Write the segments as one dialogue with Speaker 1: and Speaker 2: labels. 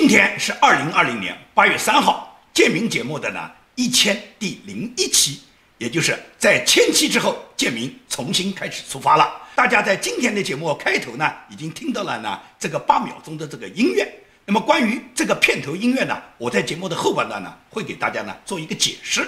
Speaker 1: 今天是2020年8月3号，建明节目的第01期，也就是在1000期之后，建明重新开始出发了。大家在今天的节目开头已经听到了这个8秒钟的这个音乐。那么关于这个片头音乐我在节目的后半段会给大家做一个解释。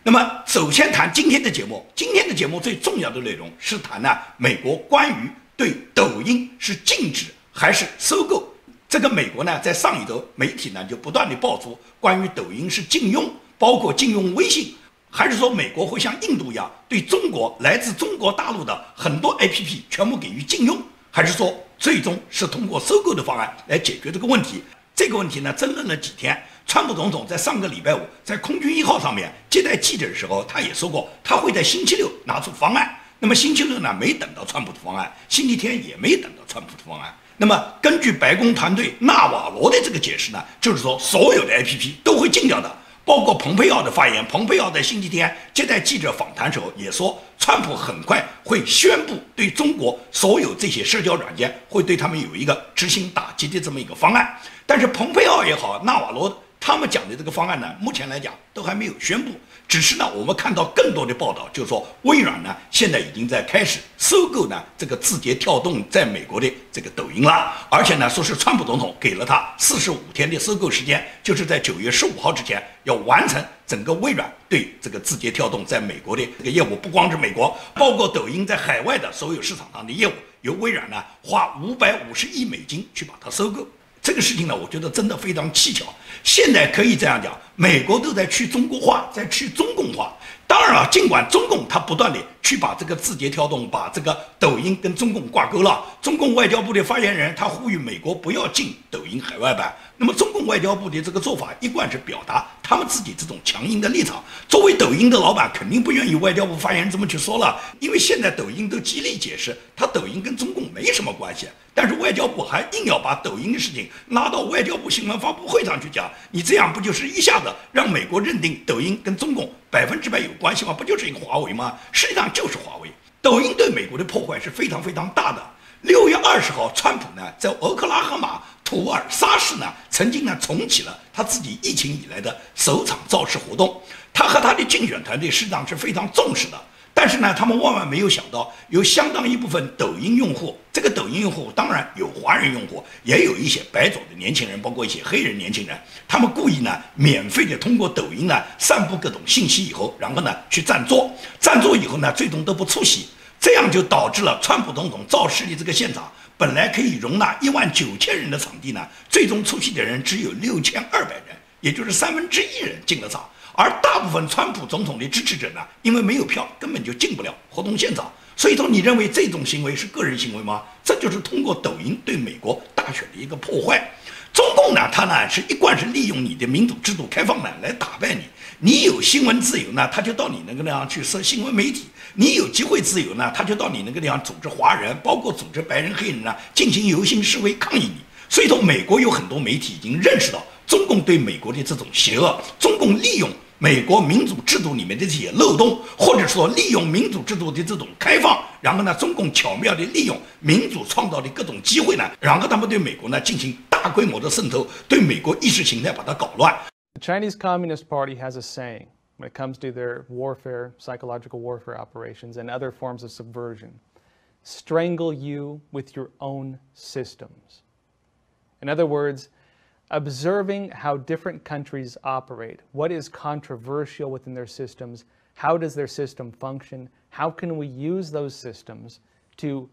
Speaker 1: 那么首先谈今天的节目，今天的节目最重要的内容是谈美国关于对抖音是禁止还是收购。这个美国在上一周媒体就不断的爆出关于抖音是禁用，包括禁用微信，还是说美国会像印度一样对中国来自中国大陆的很多 APP 全部给予禁用，还是说最终是通过收购的方案来解决这个问题？这个问题争论了几天。川普总统在上个礼拜五在空军1号上面接待记者的时候，他也说过他会在星期六拿出方案。那么星期六没等到川普的方案，星期天也没等到川普的方案。那么根据白宫团队纳瓦罗的这个解释就是说所有的 APP 都会禁掉的，包括蓬佩奥的发言。蓬佩奥在星期天接待记者访谈时候也说，川普很快会宣布对中国所有这些社交软件会对他们有一个执行打击的这么一个方案。但是蓬佩奥也好，纳瓦罗他们讲的这个方案目前来讲都还没有宣布。只是我们看到更多的报道，就是说微软现在已经在开始收购这个字节跳动在美国的这个抖音了，而且说是川普总统给了他45天的收购时间，就是在9月15号之前要完成整个微软对这个字节跳动在美国的这个业务，不光是美国，包括抖音在海外的所有市场上的业务，由微软花550亿美金去把它收购。这个事情我觉得真的非常蹊跷。现在可以这样讲，美国都在去中国化，在去中共化。当然了，尽管中共他不断的去把这个字节跳动、把这个抖音跟中共挂钩了，中共外交部的发言人他呼吁美国不要禁抖音海外版。那么中共外交部的这个做法一贯是表达他们自己这种强硬的立场。作为抖音的老板，肯定不愿意外交部发言人这么去说了，因为现在抖音都极力解释，他抖音跟中共没什么关系。但是外交部还硬要把抖音的事情拉到外交部新闻发布会上去讲，你这样不就是一下子让美国认定抖音跟中共100%有关系吗？不就是一个华为吗？实际上就是华为。抖音对美国的破坏是非常非常大的。6月20号，川普在俄克拉荷马图尔萨市曾经重启了他自己疫情以来的首场造势活动。他和他的竞选团队实际上是非常重视的。但是他们万万没有想到，有相当一部分抖音用户，这个抖音用户当然有华人用户，也有一些白左的年轻人，包括一些黑人年轻人，他们故意免费的通过抖音散布各种信息以后，然后去占座以后最终都不出席，这样就导致了川普总统造势的这个现场本来可以容纳19000人的场地最终出席的人只有6200人，也就是1/3人进了场。而大部分川普总统的支持者因为没有票，根本就进不了活动现场。所以说，你认为这种行为是个人行为吗？这就是通过抖音对美国大选的一个破坏。中共他是一贯是利用你的民主制度开放来打败你。你有新闻自由他就到你那个地方去设新闻媒体；你有集会自由他就到你那个地方组织华人，包括组织白人、黑人进行游行示威抗议你。所以说，美国有很多媒体已经认识到中共对美国的这种邪恶，中共利用美国民主制度里面的这些漏洞，或者说利用民主制度的这种开放，然后中共巧妙地利用民主创造的各种机会然后他们对美国进行大规模的渗透，对美国意识形态把它搞乱。
Speaker 2: The Chinese Communist Party has a saying when it comes to their warfare, psychological warfare operations and other forms of subversion: strangle you with your own systems. In other words, observing how different countries operate, what is controversial within their systems, how does their system function, how can we use those systems to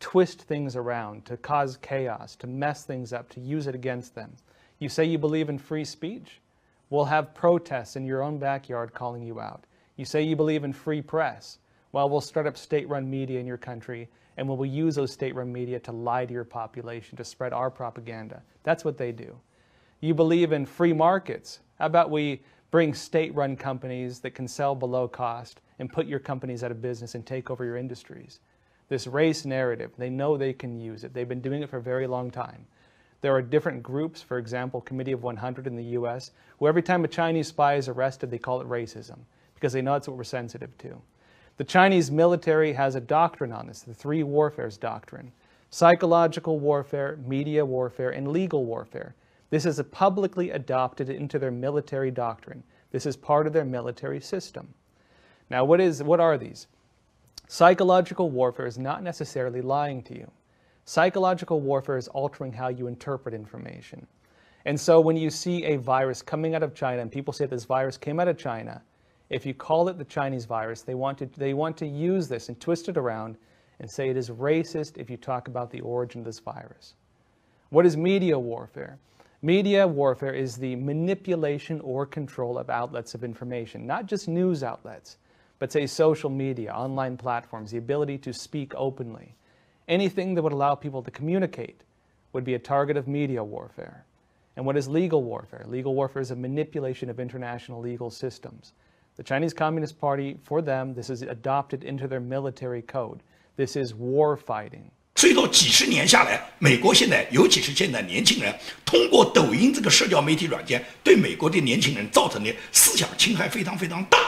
Speaker 2: twist things around, to cause chaos, to mess things up, to use it against them. You say you believe in free speech? We'll have protests in your own backyard calling you out. You say you believe in free press? Well, we'll start up state-run media in your country, and we'll use those state-run media to lie to your population, to spread our propaganda. That's what they do. You believe in free markets? How about we bring state-run companies that can sell below cost and put your companies out of business and take over your industries? This race narrative, they know they can use it. They've been doing it for a very long time. There are different groups, for example, Committee of 100 in the US, who every time a Chinese spy is arrested, they call it racism, because they know that's what we're sensitive to. The Chinese military has a doctrine on this, the three warfares doctrine: psychological warfare, media warfare, and legal warfare. This is publicly adopted into their military doctrine. This is part of their military system. Now, what are these? Psychological warfare is not necessarily lying to you. Psychological warfare is altering how you interpret information. And so when you see a virus coming out of China and people say this virus came out of China, if you call it the Chinese virus, they want to use this and twist it around and say it is racist if you talk about the origin of this virus. What is media warfare? Media warfare is the manipulation or control of outlets of information, not just news outlets, but say social media, online platforms, the ability to speak openly. Anything that would allow people to communicate would be a target of media warfare. And what is legal warfare? Legal warfare is a manipulation of international legal systems. The Chinese Communist Party, for them, this is adopted into their military code. This is war fighting.
Speaker 1: 所以说，几十年下来，美国现在，尤其是现在年轻人，通过抖音这个社交媒体软件，对美国的年轻人造成的思想侵害非常非常大。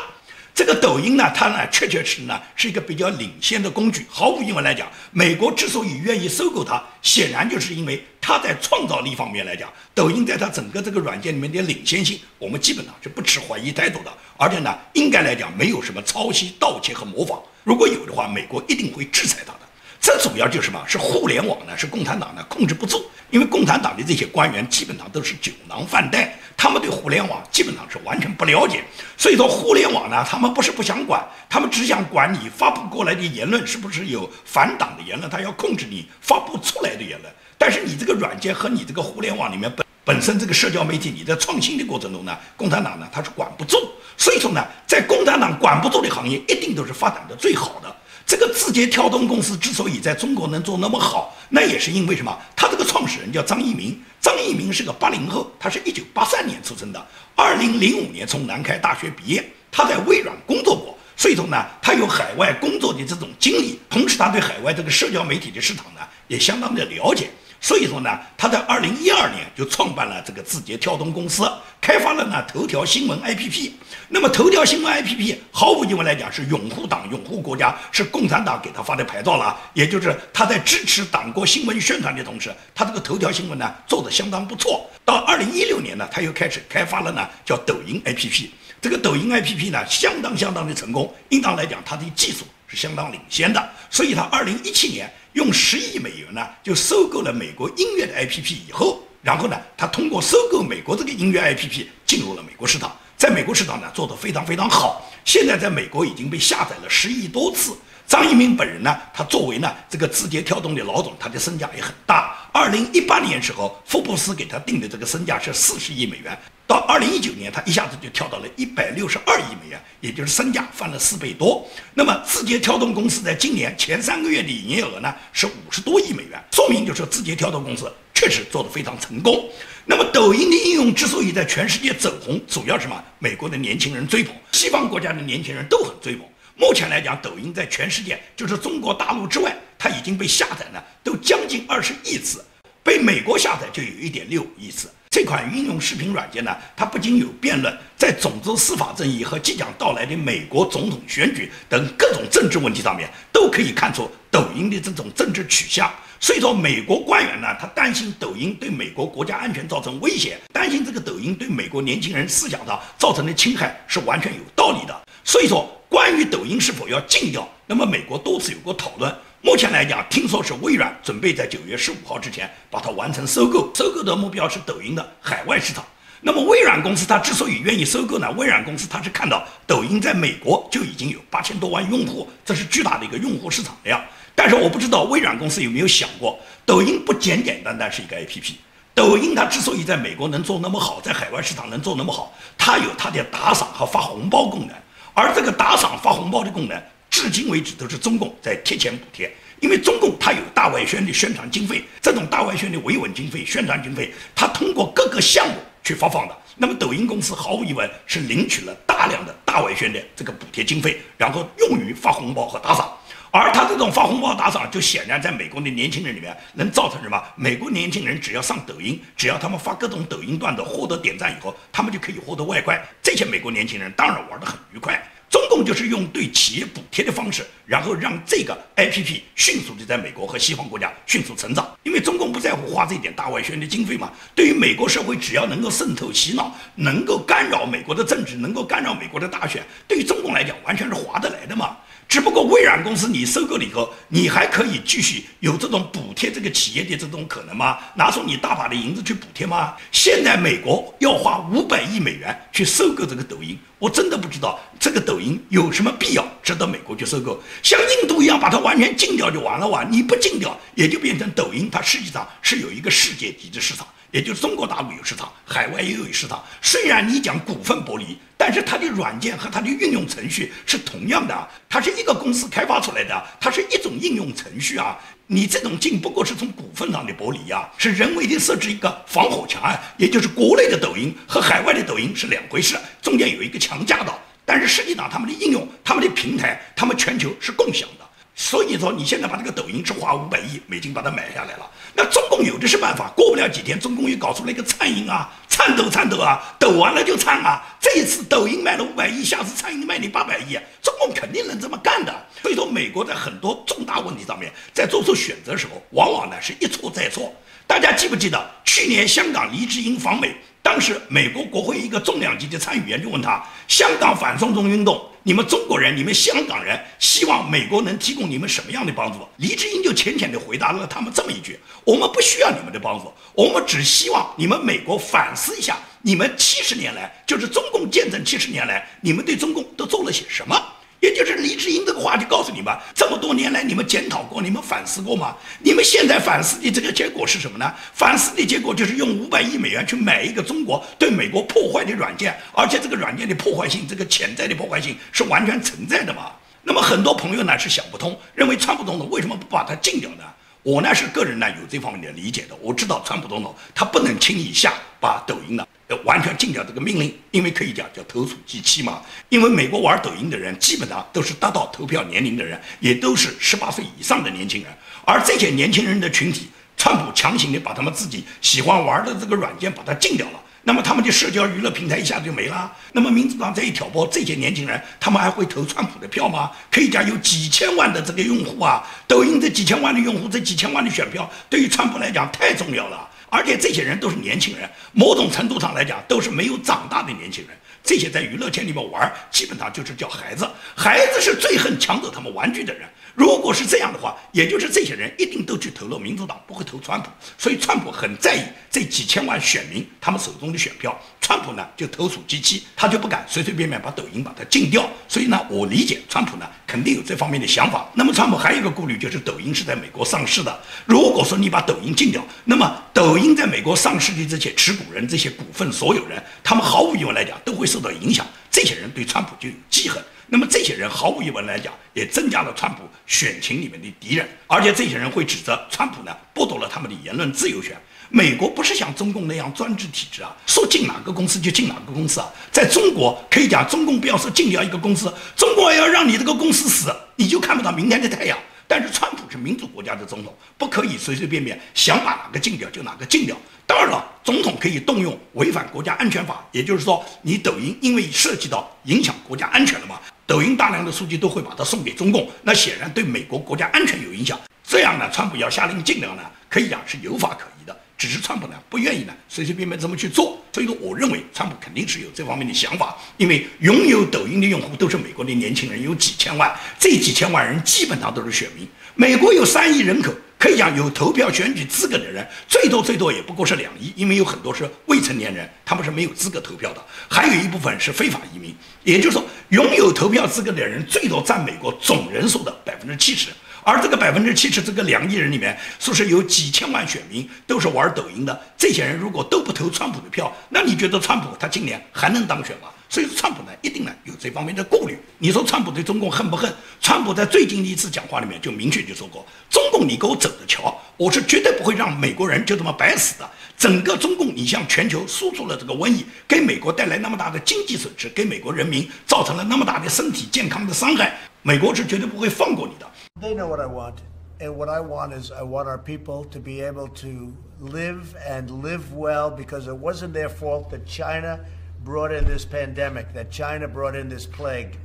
Speaker 1: 这个抖音呢，它呢确实呢是一个比较领先的工具。毫无疑问来讲，美国之所以愿意收购它，显然就是因为它在创造力方面来讲，抖音在它整个这个软件里面的领先性，我们基本上是不持怀疑态度的。而且呢，应该来讲没有什么抄袭、盗窃和模仿。如果有的话，美国一定会制裁它的。这主要就是什么？是互联网呢，是共产党呢控制不住，因为共产党的这些官员基本上都是酒囊饭袋，他们对互联网基本上是完全不了解。所以说，互联网呢，他们不是不想管，他们只想管你发布过来的言论是不是有反党的言论，他要控制你发布出来的言论。但是你这个软件和你这个互联网里面本身这个社交媒体，你在创新的过程中呢，共产党呢它是管不住。所以说呢，在共产党管不住的行业，一定都是发展的最好的。这个字节跳动公司之所以在中国能做那么好，那也是因为什么？他这个创始人叫张一鸣，张一鸣是个80后，他是1983年出生的，2005年从南开大学毕业，他在微软工作过，所以说呢，他有海外工作的这种经历，同时他对海外这个社交媒体的市场呢也相当的了解。所以说呢，他在2012年就创办了这个字节跳动公司，开发了呢头条新闻 APP。那么头条新闻 APP 毫无疑问来讲是拥护党、拥护国家，是共产党给他发的牌照了。也就是他在支持党国新闻宣传的同时，他这个头条新闻呢做得相当不错。到2016年呢，他又开始开发了呢叫抖音 APP。这个抖音 APP 呢相当的成功，应当来讲它的技术是相当领先的，所以他2017年用10亿美元呢就收购了美国音乐的 APP 以后，然后呢他通过收购美国这个音乐 APP 进入了美国市场，在美国市场呢做得非常好，现在在美国已经被下载了10亿多次。张一鸣本人呢，他作为呢这个字节跳动的老总，他的身价也很大。2018年时候，福布斯给他定的这个身价是40亿美元，到2019年他一下子就跳到了162亿美元，也就是身价翻了4倍多。那么字节跳动公司在今年前3个月的营业额呢是50多亿美元，说明就是字节跳动公司确实做得非常成功。那么抖音的应用之所以在全世界走红，主要是什么？美国的年轻人追捧，西方国家的年轻人都很追捧。目前来讲，抖音在全世界，就是中国大陆之外，它已经被下载呢，都将近20亿次，被美国下载就有1.65亿次。这款应用视频软件呢，它不仅有辩论，在种族司法正义和即将到来的美国总统选举等各种政治问题上面，都可以看出抖音的这种政治取向。所以说，美国官员呢，他担心抖音对美国国家安全造成威胁，担心这个抖音对美国年轻人思想上造成的侵害是完全有道理的。所以说，关于抖音是否要禁掉，那么美国多次有过讨论。目前来讲，听说是微软准备在9月15号之前把它完成收购，收购的目标是抖音的海外市场。那么微软公司它之所以愿意收购呢，微软公司它是看到抖音在美国就已经有8000多万用户，这是巨大的一个用户市场的呀。但是我不知道微软公司有没有想过，抖音不简单是一个 APP。抖音它之所以在美国能做那么好，在海外市场能做那么好，它有它的打赏和发红包功能，而这个打赏发红包的功能，至今为止都是中共在贴钱补贴。因为中共它有大外宣的宣传经费，这种大外宣的维稳经费、宣传经费，它通过各个项目去发放的。那么抖音公司毫无疑问是领取了大量的大外宣的这个补贴经费，然后用于发红包和打赏。而他这种发红包打赏，就显然在美国的年轻人里面能造成什么？美国年轻人只要上抖音，只要他们发各种抖音段子获得点赞以后，他们就可以获得外快。这些美国年轻人当然玩得很愉快。中共就是用对企业补贴的方式，然后让这个 APP 迅速的在美国和西方国家迅速成长。因为中共不在乎花这点大外宣的经费嘛，对于美国社会，只要能够渗透洗脑，能够干扰美国的政治，能够干扰美国的大选，对于中共来讲完全是划得来的嘛。只不过微软公司你收购了以后，你还可以继续有这种补贴这个企业的这种可能吗？拿出你大把的银子去补贴吗？现在美国要花500亿美元去收购这个抖音，我真的不知道这个抖音有什么必要值得美国去收购。像印度一样把它完全禁掉就完了哇，你不禁掉也就变成抖音它实际上是有一个世界级的市场，也就是中国大陆有市场，海外也有市场。虽然你讲股份剥离，但是它的软件和它的运用程序是同样的，它是一个公司开发出来的，它是一种应用程序啊。你这种禁不过是从股份上的剥离啊，是人为的设置一个防火墙啊，也就是国内的抖音和海外的抖音是两回事，中间有一个墙架的，但是实际上他们的应用、他们的平台、他们全球是共享的。所以说你现在把这个抖音是花500亿美金把它买下来了，那中共有的是办法，过不了几天中共又搞出了一个灿音啊，颤抖啊，抖完了就颤啊。这一次抖音卖了500亿，下次灿音卖你800亿，中共肯定能这么干的。所以说美国在很多重大问题上面在做出选择的时候，往往呢是一错再错。大家记不记得去年香港黎智英访美，当时美国国会一个重量级的参议员就问他，香港反送中运动，你们中国人，你们香港人希望美国能提供你们什么样的帮助？黎智英就浅浅地回答了他们这么一句，我们不需要你们的帮助，我们只希望你们美国反思一下，你们70年来，就是中共建政70年来，你们对中共都做了些什么？也就是黎智英这个话就告诉你们，这么多年来你们检讨过，你们反思过吗？你们现在反思的这个结果是什么呢？反思的结果就是用500亿美元去买一个中国对美国破坏的软件，而且这个软件的破坏性，这个潜在的破坏性是完全存在的嘛。那么很多朋友呢是想不通，认为川普总统为什么不把它禁掉呢？我呢是个人呢有这方面的理解的，我知道川普总统他不能轻易下把抖音呢完全禁掉这个命令，因为可以讲叫投鼠忌器嘛。因为美国玩抖音的人基本上都是达到投票年龄的人，也都是18岁以上的年轻人，而这些年轻人的群体，川普强行的把他们自己喜欢玩的这个软件把它禁掉了，那么他们的社交娱乐平台一下就没了。那么民主党这一挑拨，这些年轻人他们还会投川普的票吗？可以讲有几千万的这个用户啊，抖音这几千万的用户，这几千万的选票对于川普来讲太重要了。而且这些人都是年轻人，某种程度上来讲都是没有长大的年轻人，这些在娱乐圈里面玩基本上就是叫孩子，孩子是最恨抢走他们玩具的人。如果是这样的话，也就是这些人一定都去投了民主党，不会投川普。所以川普很在意这几千万选民他们手中的选票，川普呢就投鼠忌器，他就不敢随随便便把抖音把它禁掉。所以呢，我理解川普呢肯定有这方面的想法。那么川普还有一个顾虑，就是抖音是在美国上市的，如果说你把抖音禁掉，那么抖音在美国上市的这些持股人、这些股份所有人，他们毫无疑问来讲都会受到影响，这些人对川普就有记恨。那么这些人毫无疑问来讲，也增加了川普选情里面的敌人，而且这些人会指责川普呢剥夺了他们的言论自由权。美国不是像中共那样专制体制啊，说进哪个公司就进哪个公司啊。在中国可以讲，中共不要说禁掉一个公司，中国要让你这个公司死，你就看不到明天的太阳。但是川普是民主国家的总统，不可以随随便便想把哪个禁掉就哪个禁掉。当然了，总统可以动用违反国家安全法，也就是说，你抖音因为涉及到影响国家安全了嘛，抖音大量的数据都会把它送给中共，那显然对美国国家安全有影响。这样呢，川普要下令禁掉呢，可以讲是有法可依的。只是川普呢不愿意呢随随便便这么去做，所以说我认为川普肯定是有这方面的想法，因为拥有抖音的用户都是美国的年轻人，有几千万，这几千万人基本上都是选民。美国有3亿人口，可以讲有投票选举资格的人最多也不过是2亿，因为有很多是未成年人，他们是没有资格投票的，还有一部分是非法移民。也就是说，拥有投票资格的人最多占美国总人数的70%。而这个70%，这个2亿人里面，说是有几千万选民都是玩抖音的，这些人如果都不投川普的票，那你觉得川普他今年还能当选吗？所以说川普呢一定呢有这方面的顾虑。你说川普对中共恨不恨？川普在最近的一次讲话里面就明确就说过，中共你给我走着瞧，我是绝对不会让美国人就这么白死的。整个中共你向全球输出了这个瘟疫，给美国带来那么大的经济损失，给美国人民造成了那么大的身体健康的伤害，美国是绝对不会放过你的。
Speaker 3: They know what I want. And what I want is I want our people to be able to live and live well, because it wasn't their fault that China brought in this pandemic, that China brought in this plague.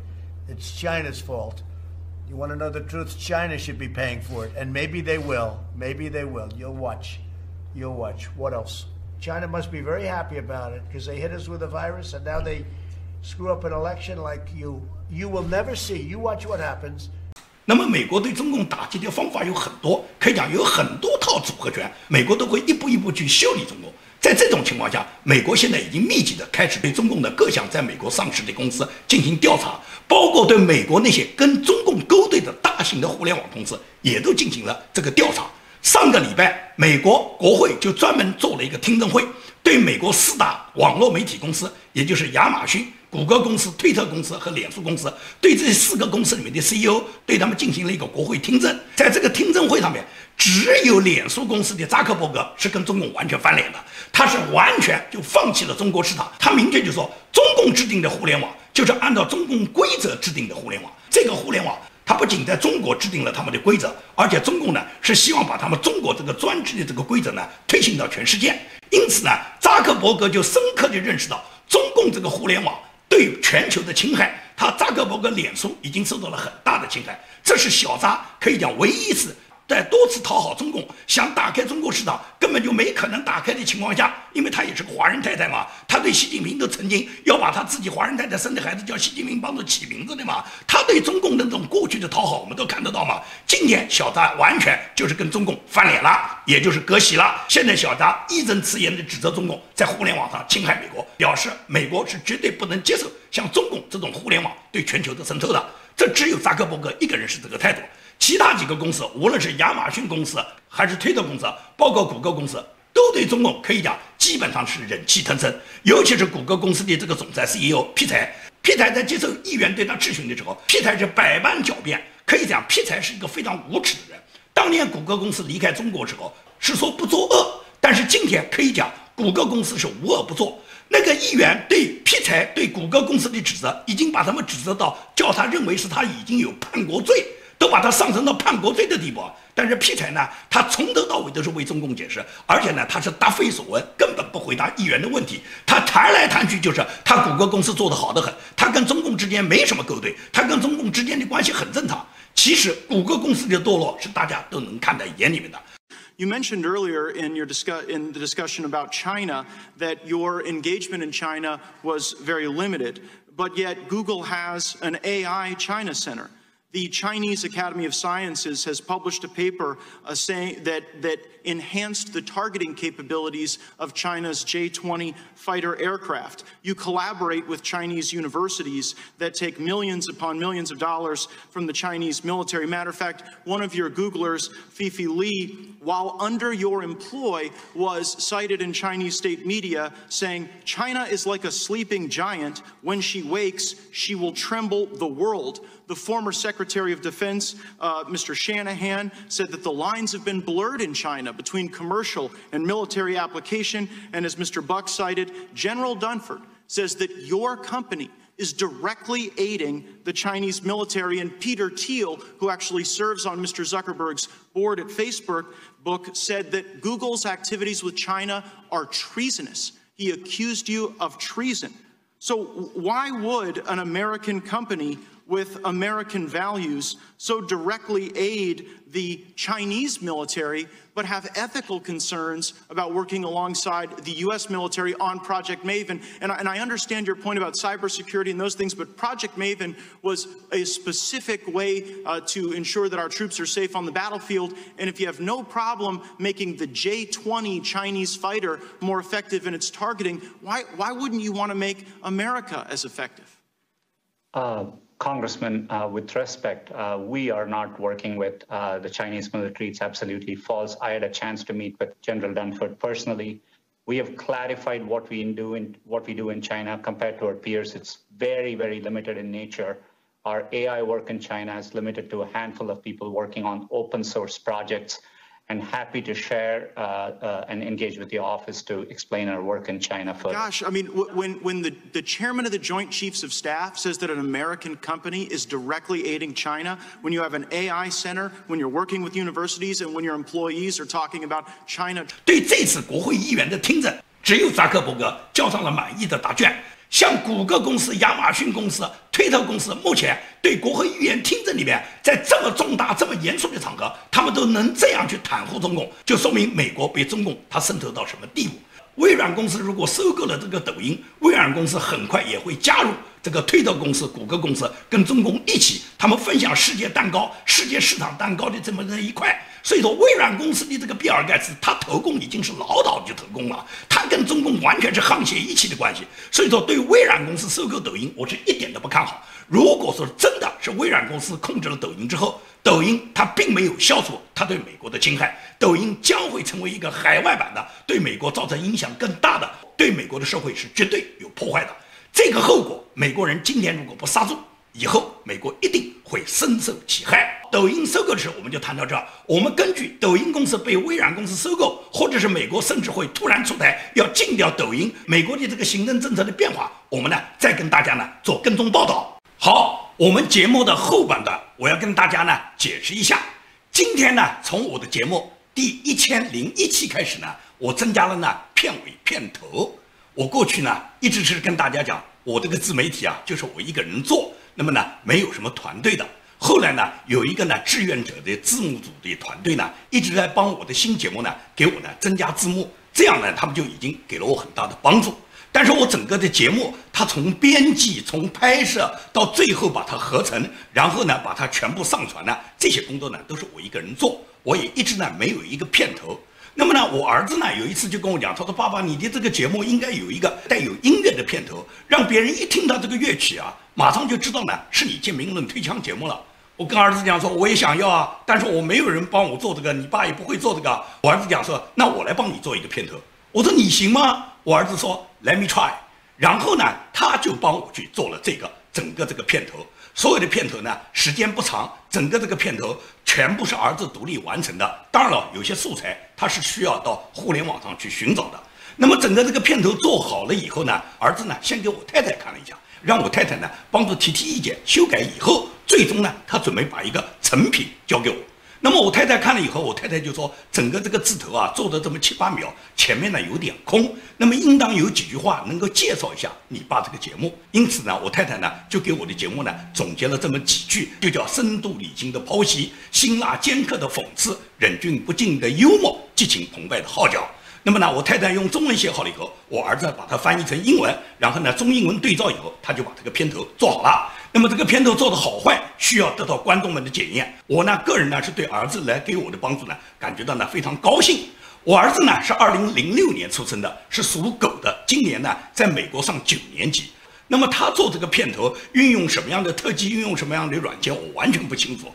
Speaker 3: It's China's fault. You want to know the truth? China should be paying for it, and maybe they will. Maybe they will. You'll watch. You'll watch. What else? China must be very happy about it because they hit us with a virus, and now they screw up an election like you will never see. You watch what happens.
Speaker 1: 那么美国对中共打击的方法有很多，可以讲有很多套组合拳，美国都会一步一步去修理中共。在这种情况下，美国现在已经密集的开始对中共的各项在美国上市的公司进行调查，包括对美国那些跟中共勾兑的大型的互联网公司也都进行了这个调查。上个礼拜，美国国会就专门做了一个听证会，对美国4大网络媒体公司，也就是亚马逊、谷歌公司、推特公司和脸书公司，对这4个公司里面的 CEO 对他们进行了一个国会听证。在这个听证会上面，只有脸书公司的扎克伯格是跟中共完全翻脸的，他是完全就放弃了中国市场，他明确就说中共制定的互联网就是按照中共规则制定的互联网，这个互联网它不仅在中国制定了他们的规则，而且中共呢是希望把他们中国这个专制的这个规则呢推行到全世界。因此呢，扎克伯格就深刻地认识到中共这个互联网对全球的侵害，他扎克伯格脸书已经受到了很大的侵害。这是小扎可以讲唯一一次在多次讨好中共，想打开中国市场根本就没可能打开的情况下，因为他也是个华人太太嘛，他对习近平都曾经要把他自己华人太太生的孩子叫习近平帮着起名字的嘛，他对中共的那种过去的讨好我们都看得到嘛。今天小扎完全就是跟中共翻脸了，也就是割席了。现在小扎义正辞严地指责中共在互联网上侵害美国，表示美国是绝对不能接受像中共这种互联网对全球的渗透的。这只有扎克伯格一个人是这个态度。其他几个公司，无论是亚马逊公司还是推特公司，包括谷歌公司，都对中共可以讲基本上是忍气吞声。尤其是谷歌公司的这个总裁 CEO 皮财在接受议员对他质询的时候，皮财是百般狡辩，可以讲皮财是一个非常无耻的人。当年谷歌公司离开中国时候是说不作恶，但是今天可以讲谷歌公司是无恶不作。那个议员对皮财对谷歌公司的指责，已经把他们指责到叫他认为是他已经有叛国罪，都把他上升到叛国罪的地步。但是皮财呢，他从头到尾都是为中共解释，而且呢，他是答非所问，根本不回答议员的问题。他谈来谈去就是他谷歌公司做得好得很，他跟中共之间没什么勾兑，他跟中共之间的关系很正常。其实谷歌公司的堕落是大家都能看在眼里面的。
Speaker 4: You mentioned earlier in the discussion about China that your engagement in China was very limited, but yet Google has an AI China Center. The Chinese Academy of Sciences has published a paper saying that enhanced the targeting capabilities of China's J-20 fighter aircraft. You collaborate with Chinese universities that take millions upon millions of dollars from the Chinese military. Matter of fact, one of your Googlers, Fifi Li, while under your employ, was cited in Chinese state media saying, "China is like a sleeping giant. When she wakes, she will tremble the world." The former Secretary of Defense, Mr. Shanahan, said that the lines have been blurred in China between commercial and military application. And as Mr. Buck cited, General Dunford says that your company is directly aiding the Chinese military. And Peter Thiel, who actually serves on Mr. Zuckerberg's board at Facebook, said that Google's activities with China are treasonous. He accused you of treason. So why would an American company with American values so directly aid the Chinese military, but have ethical concerns about working alongside the U.S. military on Project Maven? And I understand your point about cybersecurity and those things, but Project Maven was a specific way to ensure that our troops are safe on the battlefield. And if you have no problem making the J-20 Chinese fighter more effective in its targeting, why wouldn't you want to make America as effective?
Speaker 5: Congressman, with respect, we are not working with the Chinese military. It's absolutely false. I had a chance to meet with General Dunford personally. We have clarified what we do in China compared to our peers. It's very, very limited in nature. Our AI work in China is limited to a handful of people working on open source projects, and happy to share and engage with the office to explain our work in China further.
Speaker 4: Gosh, I mean, when the chairman of the Joint Chiefs of Staff says that an American company is directly aiding China, when you have an AI center, when you're working with universities, and when your employees are talking about China.
Speaker 1: 对这次国会议员的听证，只有扎克伯格交上了满意的答卷。像谷歌公司、亚马逊公司、推特公司，目前对国会议员听证里面，在这么重大、这么严肃的场合，他们都能这样去袒护中共，就说明美国被中共它渗透到什么地步。微软公司如果收购了这个抖音，微软公司很快也会加入这个推特公司、谷歌公司，跟中共一起，他们分享世界蛋糕、世界市场蛋糕的这么一块。所以说，微软公司的这个比尔盖茨，他投共已经是老早就投共了，他跟中共完全是沆瀣一气的关系。所以说，对微软公司收购抖音，我是一点都不看好。如果说真的是微软公司控制了抖音之后，抖音它并没有消除它对美国的侵害，抖音将会成为一个海外版的，对美国造成影响更大的，对美国的社会是绝对有破坏的。这个后果，美国人今天如果不刹住，以后美国一定会深受其害。抖音收购的时候，我们就谈到这儿。我们根据抖音公司被微软公司收购，或者是美国甚至会突然出台要禁掉抖音，美国的这个行政政策的变化，我们呢再跟大家呢做跟踪报道。好，我们节目的后半段，我要跟大家呢解释一下。今天呢，从我的节目第1001期开始呢，我增加了呢片尾片头。我过去呢一直是跟大家讲，我这个自媒体啊，就是我一个人做，那么呢没有什么团队的。后来呢，有一个呢志愿者的字幕组的团队呢，一直在帮我的新节目呢给我呢增加字幕，这样呢他们就已经给了我很大的帮助。但是我整个的节目，它从编辑、从拍摄到最后把它合成，然后呢把它全部上传呢，这些工作呢都是我一个人做，我也一直呢没有一个片头。那么呢，我儿子呢有一次就跟我讲，他说：“爸爸，你的这个节目应该有一个带有音乐的片头，让别人一听到这个乐曲啊，马上就知道呢是你建民论推枪节目了。”我跟儿子讲说，我也想要啊，但是我没有人帮我做这个，你爸也不会做这个。我儿子讲说，那我来帮你做一个片头。我说你行吗？我儿子说 Let me try。然后呢，他就帮我去做了这个整个这个片头。所有的片头呢，时间不长，整个这个片头全部是儿子独立完成的。当然了，有些素材他是需要到互联网上去寻找的。那么整个这个片头做好了以后呢，儿子呢先给我太太看了一下，让我太太呢帮助提意见，修改以后，最终呢他准备把一个成品交给我。那么我太太看了以后，我太太就说，整个这个字头啊做的这么7、8秒，前面呢有点空，那么应当有几句话能够介绍一下你爸这个节目。因此呢，我太太呢就给我的节目呢总结了这么几句，就叫深度理性的剖析，辛辣尖刻的讽刺，忍俊不禁的幽默，激情澎湃的号角。那么呢，我太太用中文写好了以后，我儿子把它翻译成英文，然后呢中英文对照以后，他就把这个片头做好了。那么这个片头做的好坏，需要得到观众们的检验。我呢个人呢是对儿子来给我的帮助呢，感觉到呢非常高兴。我儿子呢是2006年出生的，是属狗的，今年呢在美国上9年级。那么他做这个片头运用什么样的特技，运用什么样的软件，我完全不清楚。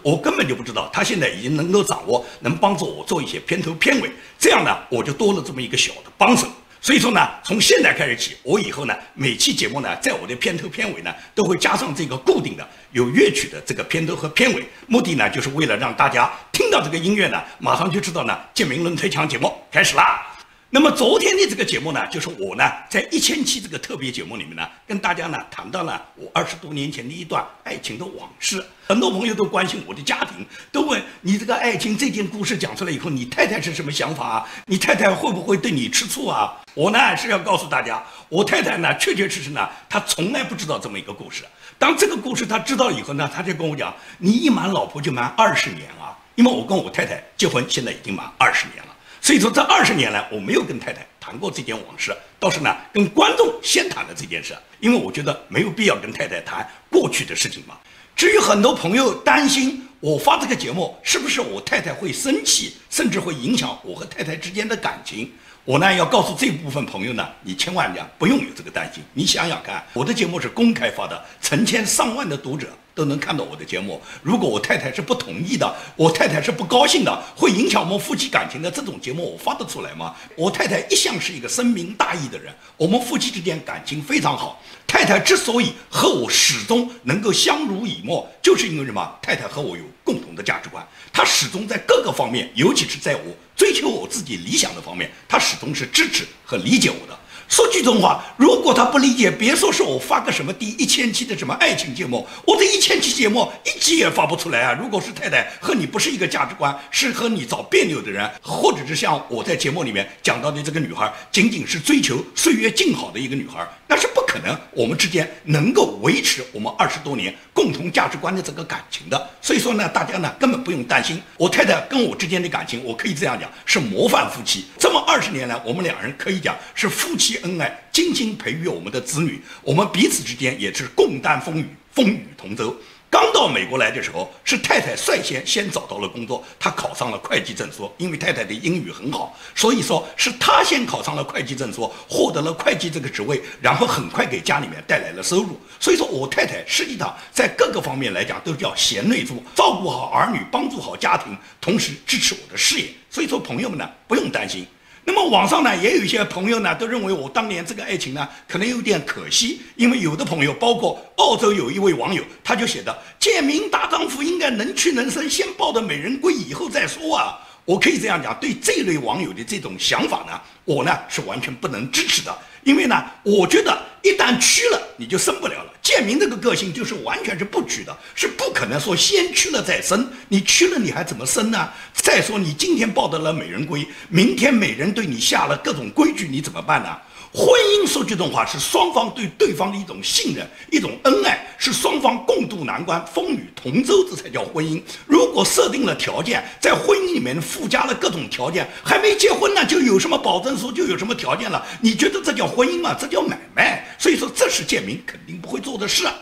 Speaker 1: 我根本就不知道，他现在已经能够掌握，能帮助我做一些片头片尾，这样呢我就多了这么一个小的帮手。所以说呢，从现在开始起，我以后呢每期节目呢，在我的片头片尾呢都会加上这个固定的有乐曲的这个片头和片尾，目的呢就是为了让大家听到这个音乐呢，马上就知道呢建民论推墙节目开始啦。那么昨天的这个节目呢，就是我呢在1000期这个特别节目里面呢，跟大家呢谈到了我20多年前的一段爱情的往事。很多朋友都关心我的家庭，都问你这个爱情这件故事讲出来以后，你太太是什么想法啊？你太太会不会对你吃醋啊？我呢是要告诉大家，我太太呢确确实实呢，她从来不知道这么一个故事。当这个故事她知道以后呢，她就跟我讲，你一瞒老婆就瞒20年啊，因为我跟我太太结婚现在已经满20年了。所以说这20年来我没有跟太太谈过这件往事，倒是呢跟观众先谈了这件事，因为我觉得没有必要跟太太谈过去的事情嘛。至于很多朋友担心我发这个节目是不是我太太会生气，甚至会影响我和太太之间的感情，我呢要告诉这部分朋友呢，你千万不用有这个担心。你想想看，我的节目是公开发的，成千上万的读者都能看到我的节目。如果我太太是不同意的，我太太是不高兴的，会影响我们夫妻感情的，这种节目我发得出来吗？我太太一向是一个深明大义的人，我们夫妻之间感情非常好。太太之所以和我始终能够相濡以沫，就是因为什么？太太和我有共同的价值观，她始终在各个方面，尤其是在我追求我自己理想的方面，她始终是支持和理解我的。说句真话，如果他不理解，别说是我发个什么第1000期的什么爱情节目，我这1000期节目1集也发不出来啊！如果是太太和你不是一个价值观，是和你找别扭的人，或者是像我在节目里面讲到的这个女孩，仅仅是追求岁月静好的一个女孩，那是不可能我们之间能够维持我们20多年共同价值观的这个感情的。所以说呢，大家呢根本不用担心，我太太跟我之间的感情，我可以这样讲，是模范夫妻。这么20年来，我们两人可以讲是夫妻恩爱，精心培育我们的子女，我们彼此之间也是共担风雨，风雨同舟。刚到美国来的时候，是太太率先找到了工作，她考上了会计证书，因为太太的英语很好，所以说是她先考上了会计证书，获得了会计这个职位，然后很快给家里面带来了收入。所以说我太太实际上在各个方面来讲都叫贤内助，照顾好儿女，帮助好家庭，同时支持我的事业。所以说朋友们呢不用担心。那么网上呢也有一些朋友呢都认为我当年这个爱情呢可能有点可惜，因为有的朋友包括澳洲有一位网友，他就写的建明大丈夫应该能屈能伸，先抱的美人归以后再说啊。我可以这样讲，对这类网友的这种想法呢，我呢是完全不能支持的。因为呢我觉得一旦屈了你就生不了了，建明这个个性就是完全是不屈的，是不可能说先屈了再生，你屈了你还怎么生呢？再说你今天抱得了美人归，明天美人对你下了各种规矩，你怎么办呢？婚姻说句真话是双方对对方的一种信任，一种恩爱，是双方共度难关，风雨同舟，这才叫婚姻。如果设定了条件，在婚姻里面附加了各种条件，还没结婚呢就有什么保证书，就有什么条件了，你觉得这叫婚姻吗？这叫买卖。所以说这是建明肯定不会做的事啊。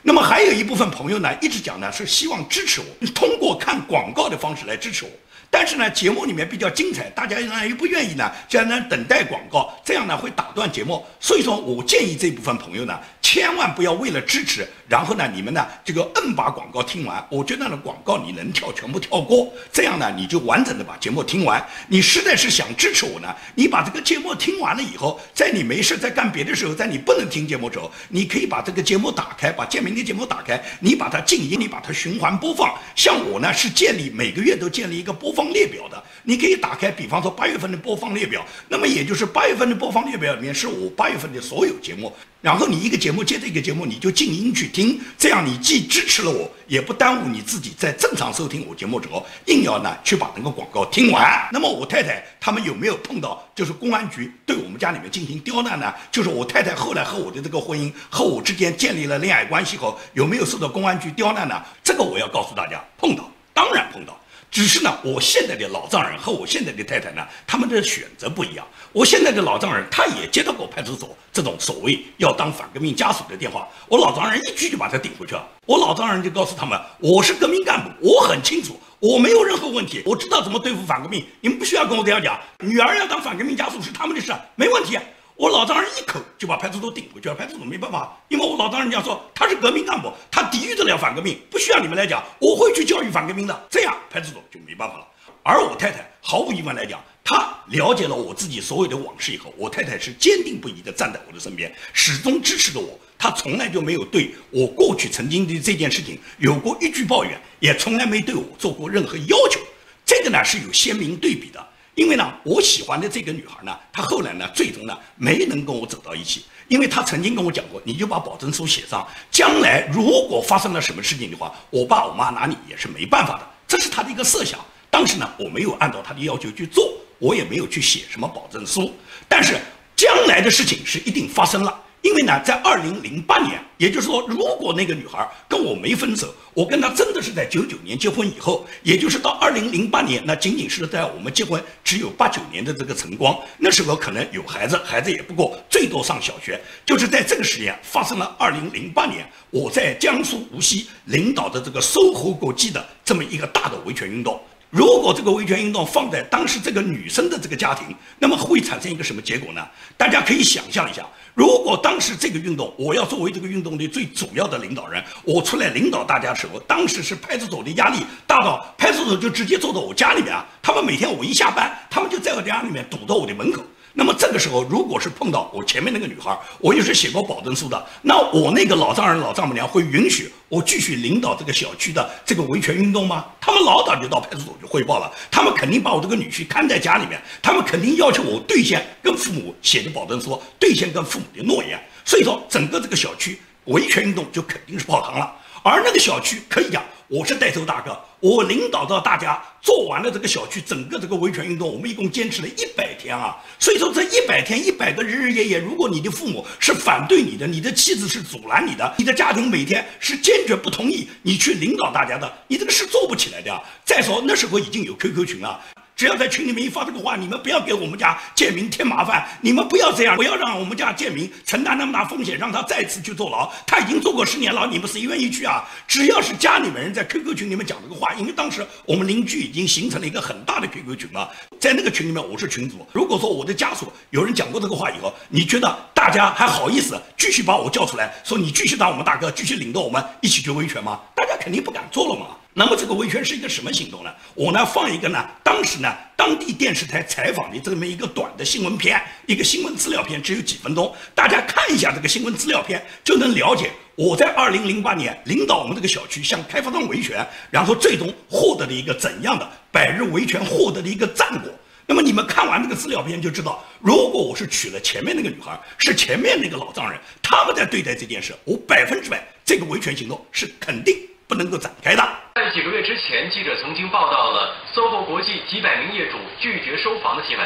Speaker 1: 那么还有一部分朋友呢一直讲呢是希望支持我，通过看广告的方式来支持我，但是呢节目里面比较精彩，大家呢又不愿意呢这样呢等待广告，这样呢会打断节目。所以说我建议这部分朋友呢千万不要为了支持，然后呢你们呢这个硬把广告听完，我觉得呢广告你能跳全部跳过，这样呢你就完整的把节目听完。你实在是想支持我呢，你把这个节目听完了以后，在你没事在干别的时候，在你不能听节目的时候，你可以把这个节目打开，把建明的节目打开，你把它静音，你把它循环播放。像我呢是每个月都建立一个播放列表的，你可以打开，比方说8月份的播放列表，那么也就是8月份的播放列表里面是我8月份的所有节目，然后你一个节目接着一个节目，你就静音去听，这样你既支持了我，也不耽误你自己在正常收听我节目的时候硬要呢去把那个广告听完。那么我太太他们有没有碰到就是公安局对我们家里面进行刁难呢？就是我太太后来和我的这个婚姻和我之间建立了恋爱关系后，有没有受到公安局刁难呢？这个我要告诉大家，碰到，当然碰到。只是呢我现在的老丈人和我现在的太太呢，他们的选择不一样。我现在的老丈人他也接到过派出所这种所谓要当反革命家属的电话，我老丈人一句就把他顶回去了。我老丈人就告诉他们，我是革命干部，我很清楚，我没有任何问题，我知道怎么对付反革命，你们不需要跟我这样讲。女儿要当反革命家属是他们的事，没问题。我老丈人一口就把派出所顶回去了，派出所没办法，因为我老丈人讲说他是革命干部，他抵御得了反革命，不需要你们来讲，我会去教育反革命的，这样派出所就没办法了。而我太太毫无疑问来讲，她了解了我自己所有的往事以后，我太太是坚定不移地站在我的身边，始终支持着我，她从来就没有对我过去曾经的这件事情有过一句抱怨，也从来没对我做过任何要求。这个呢是有鲜明对比的。因为呢我喜欢的这个女孩呢，她后来呢最终呢没能跟我走到一起，因为她曾经跟我讲过，你就把保证书写上，将来如果发生了什么事情的话，我爸我妈拿你也是没办法的，这是她的一个设想。当时呢我没有按照她的要求去做，我也没有去写什么保证书，但是将来的事情是一定发生了。因为呢在2008年，也就是说如果那个女孩跟我没分手，我跟她真的是在99年结婚以后，也就是到2008年，那仅仅是在我们结婚只有8、9年的这个晨光，那时候可能有孩子也不过最多上小学，就是在这个时间发生了2008年我在江苏无锡领导的这个收获国际的这么一个大的维权运动。如果这个维权运动放在当时这个女生的这个家庭，那么会产生一个什么结果呢？大家可以想象一下，如果当时这个运动，我要作为这个运动的最主要的领导人，我出来领导大家的时候，当时是派出所的压力大到派出所就直接坐到我家里面啊，他们每天我一下班，他们就在我家里面堵到我的门口。那么这个时候，如果是碰到我前面那个女孩，我又是写过保证书的，那我那个老丈人老丈母娘会允许我继续领导这个小区的这个维权运动吗？他们老早就到派出所去汇报了，他们肯定把我这个女婿看在家里面，他们肯定要求我兑现跟父母写的保证书，兑现跟父母的诺言。所以说，整个这个小区维权运动就肯定是泡汤了。而那个小区可以讲，我是带头大哥，我领导到大家做完了这个小区整个这个维权运动，我们一共坚持了100天啊。所以说这100天100个日日夜夜，如果你的父母是反对你的，你的妻子是阻拦你的，你的家庭每天是坚决不同意你去领导大家的，你这个事做不起来的啊。再说那时候已经有 QQ 群了。只要在群里面一发这个话，你们不要给我们家建明添麻烦，你们不要这样，不要让我们家建明承担那么大风险，让他再次去坐牢。他已经坐过10年牢，你们谁愿意去啊？只要是家里面人在 QQ 群里面讲这个话，因为当时我们邻居已经形成了一个很大的 QQ 群了，在那个群里面我是群主。如果说我的家属有人讲过这个话以后，你觉得大家还好意思继续把我叫出来，说你继续当我们大哥，继续领着我们一起去维权吗？大家肯定不敢做了嘛。那么这个维权是一个什么行动呢？我呢放一个呢，当时呢当地电视台采访的这么一个短的新闻片，一个新闻资料片，只有几分钟，大家看一下这个新闻资料片，就能了解我在2008年领导我们这个小区向开发商维权，然后最终获得了一个怎样的100日维权获得的一个战果。那么你们看完这个资料片就知道，如果我是娶了前面那个女孩，是前面那个老丈人，他们在对待这件事，我100%这个维权行动是肯定不能够展开的。
Speaker 6: 在几个月之前，记者曾经报道了SOHO国际几百名业主拒绝收房的新闻。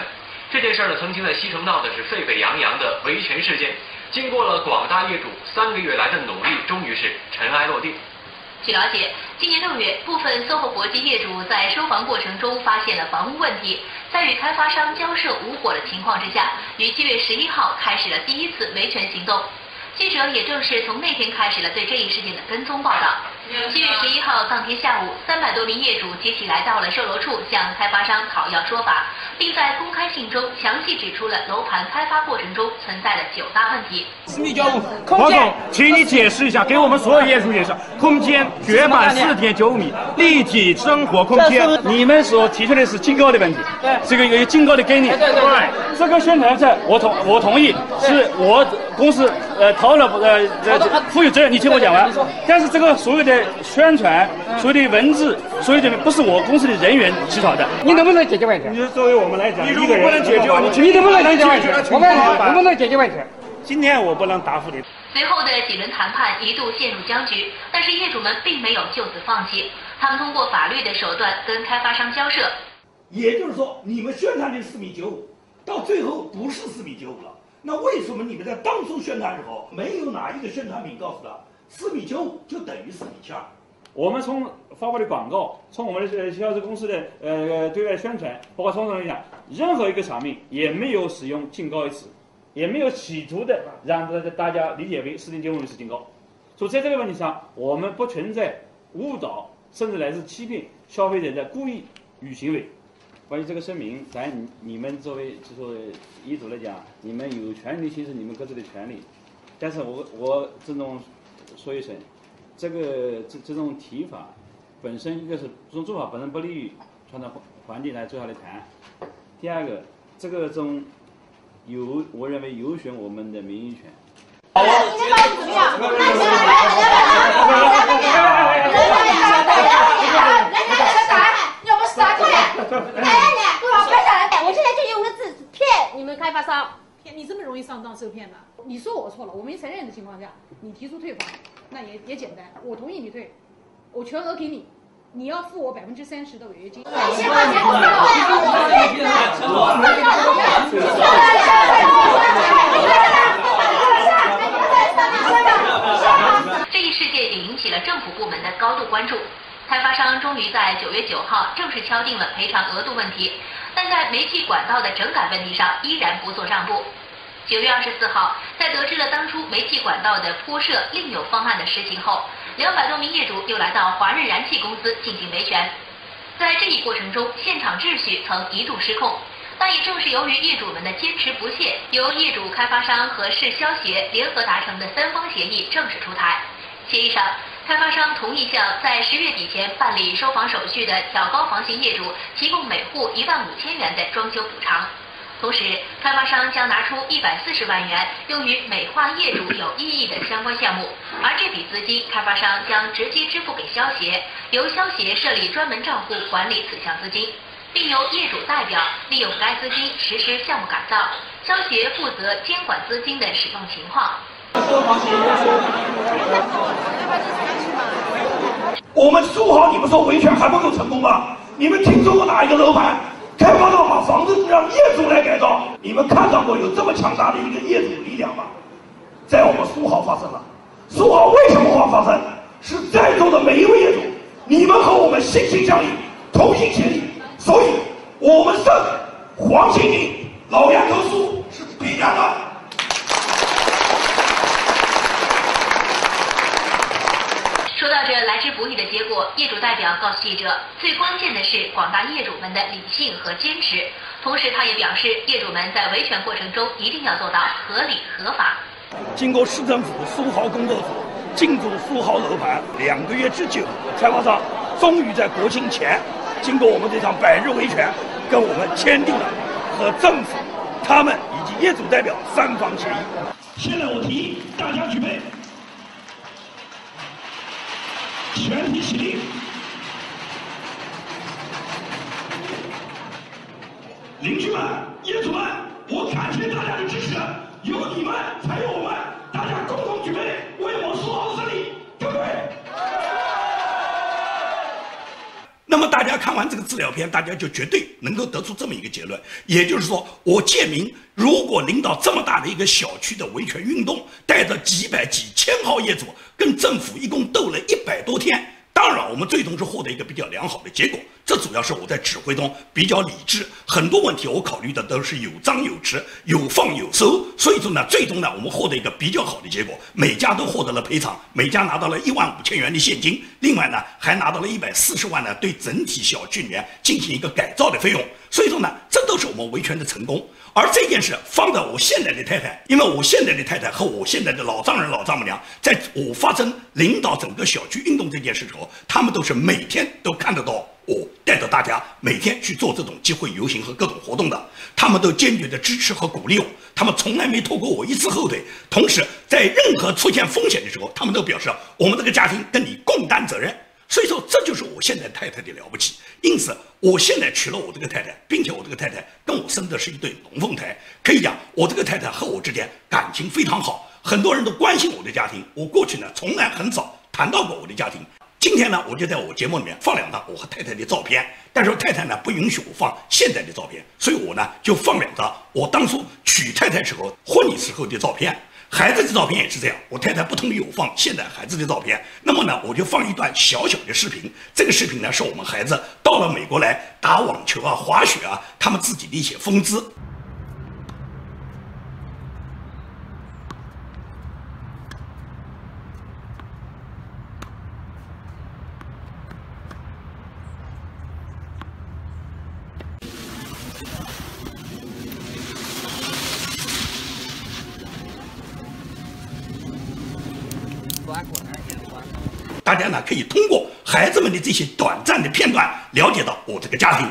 Speaker 6: 这件事呢，曾经在西城闹的是沸沸扬扬的维权事件。经过了广大业主3个月来的努力，终于是尘埃落定。
Speaker 7: 据了解，今年6月，部分SOHO国际业主在收房过程中发现了房屋问题，在与开发商交涉无果的情况之下，于7月11号开始了第1次维权行动。记者也正是从那天开始了对这一事件的跟踪报道。7月11号当天下午，300多名业主集体来到了售楼处，向开发商讨要说法，并在公开信中详细指出了楼盘开发过程中存在的9大问题。
Speaker 8: 私密交空间，请你解释一下，给我们所有业主解释。空间绝版4.95米，立体生活空间。你们所提出的是金高的问题，这个有金高的概念。对，这个宣传册我同意，是我公司讨了负有责任。你听我讲完。但是这个所有的宣传、所有的文字、所有的不是我公司的人员起草的。你能不能解决问题？你作为我们来讲，你如果不能解决问题，你能不能解决问题？我们能不能解决问题？今天我不能答复你。
Speaker 7: 随后的几轮谈判一度陷入僵局，但是业主们并没有就此放弃，他们通过法律的手段跟开发商交涉。
Speaker 1: 也就是说，你们宣传的4.95米，到最后不是4.95米了。那为什么你们在当初宣传的时候，没有哪一个宣传品告诉他4.95米就等于4.72米？
Speaker 8: 我们从发布的广告，从我们的销售公司的对外宣传，包括从来讲，任何一个产品也没有使用净高一词，也没有企图的让大家理解为4.95米是净高。所以在这个问题上，我们不存在误导甚至来自欺骗消费者的故意与行为。关于这个声明，你们作为业主来讲，你们有权利行使你们各自的权利，但是我这种说一声，这种提法本身一个是这种做法本身不利于创造环境来坐下来谈。第二个，这种我认为有损我们的民意权。
Speaker 9: 你的反应怎么样？要不是打过来，给我拍下来，我现在就用个字骗你们开发商。
Speaker 10: 骗你这么容易当受骗的？你说我错了，我没承认的情况下，你提出退房，那也简单，我同意你退，我全额给你，你要付我30%的违约金。
Speaker 7: 这一事件也引起了政府部门的高度关注。开发商终于在9月9号正式敲定了赔偿额度问题，但在煤气管道的整改问题上依然不做让步。9月24号，在得知了当初煤气管道的铺设另有方案的实情后，200多名业主又来到华润燃气公司进行维权。在这一过程中，现场秩序曾一度失控，但也正是由于业主们的坚持不懈，由业主、开发商和市消协联合达成的3方协议正式出台。协议上，开发商同意向在10月底前办理收房手续的挑高房型业主提供每户15000元的装修补偿，同时，开发商将拿出140万元用于美化业主有意义的相关项目，而这笔资金，开发商将直接支付给消协，由消协设立专门账户管理此项资金，并由业主代表利用该资金实施项目改造，消协负责监管资金的使用情况。
Speaker 1: 我们苏豪，你们说维权还不够成功吗？你们听说过哪一个楼盘开发商把房子让业主来改造？你们看到过有这么强大的一个业主力量吗？在我们苏豪发生了。苏豪为什么会发生？是在座的每一位业主，你们和我们心心相印，同心协力，所以我们胜，黄兴赢，老杨头输是必然的。
Speaker 7: 说到这来之不易的结果，业主代表告诉记者，最关键的是广大业主们的理性和坚持。同时，他也表示，业主们在维权过程中一定要做到合理合法。
Speaker 1: 经过市政府苏豪工作组进驻苏豪楼盘2个月之久，开发商终于在国庆前，经过我们这场100日维权，跟我们签订了和政府、他们以及业主代表3方协议。现在我提议大家举杯。全体起立！邻居们、业主们，我感谢大家的支持，有你们才有我们，大家共同举杯，为我苏豪胜利，对不对？那么大家看完这个资料片，大家就绝对能够得出这么一个结论，也就是说，我建明如果领导这么大的一个小区的维权运动，带着几百几千号业主跟政府一共斗了100多天，当然我们最终是获得一个比较良好的结果。这主要是我在指挥中比较理智，很多问题我考虑的都是有张有弛，有放有收，所以说呢，最终呢我们获得一个比较好的结果，每家都获得了赔偿，每家拿到了15000元的现金，另外呢还拿到了140万呢对整体小区里面进行一个改造的费用，所以说呢这都是我们维权的成功。而这件事放到我现在的太太，因为我现在的太太和我现在的老丈人老丈母娘，在我发生领导整个小区运动这件事的时候，他们都是每天都看得到我带着大家每天去做这种集会游行和各种活动的，他们都坚决的支持和鼓励我，他们从来没拖过我一次后腿。同时在任何出现风险的时候，他们都表示我们这个家庭跟你共担责任。所以说这就是我现在太太的了不起。因此我现在娶了我这个太太，并且我这个太太跟我生的是一对龙凤胎，可以讲我这个太太和我之间感情非常好，很多人都关心我的家庭，我过去呢从来很少谈到过我的家庭。今天呢我就在我节目里面放2张我和太太的照片，但是太太呢不允许我放现在的照片，所以我呢就放2张我当初娶太太时候婚礼时候的照片。孩子的照片也是这样，我太太不同意我放现在孩子的照片，那么呢我就放一段小小的视频。这个视频呢是我们孩子到了美国来打网球啊、滑雪啊，他们自己的一些风姿。大家呢可以通过孩子们的这些短暂的片段了解到我这个家庭。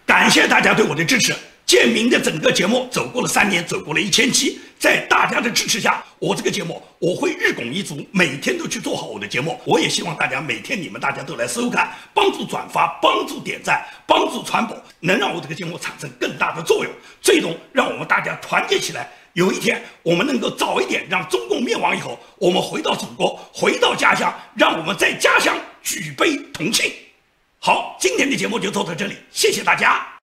Speaker 1: 感谢大家对我的支持。建明的整个节目走过了3年，走过了1000期，在大家的支持下，我这个节目我会日拱一卒，每天都去做好我的节目。我也希望大家每天大家都来收看，帮助转发，帮助点赞，帮助传播，能让我这个节目产生更大的作用，最终让我们大家团结起来。有一天我们能够早一点让中共灭亡以后，我们回到祖国，回到家乡，让我们在家乡举杯同庆。好，今天的节目就做到这里，谢谢大家。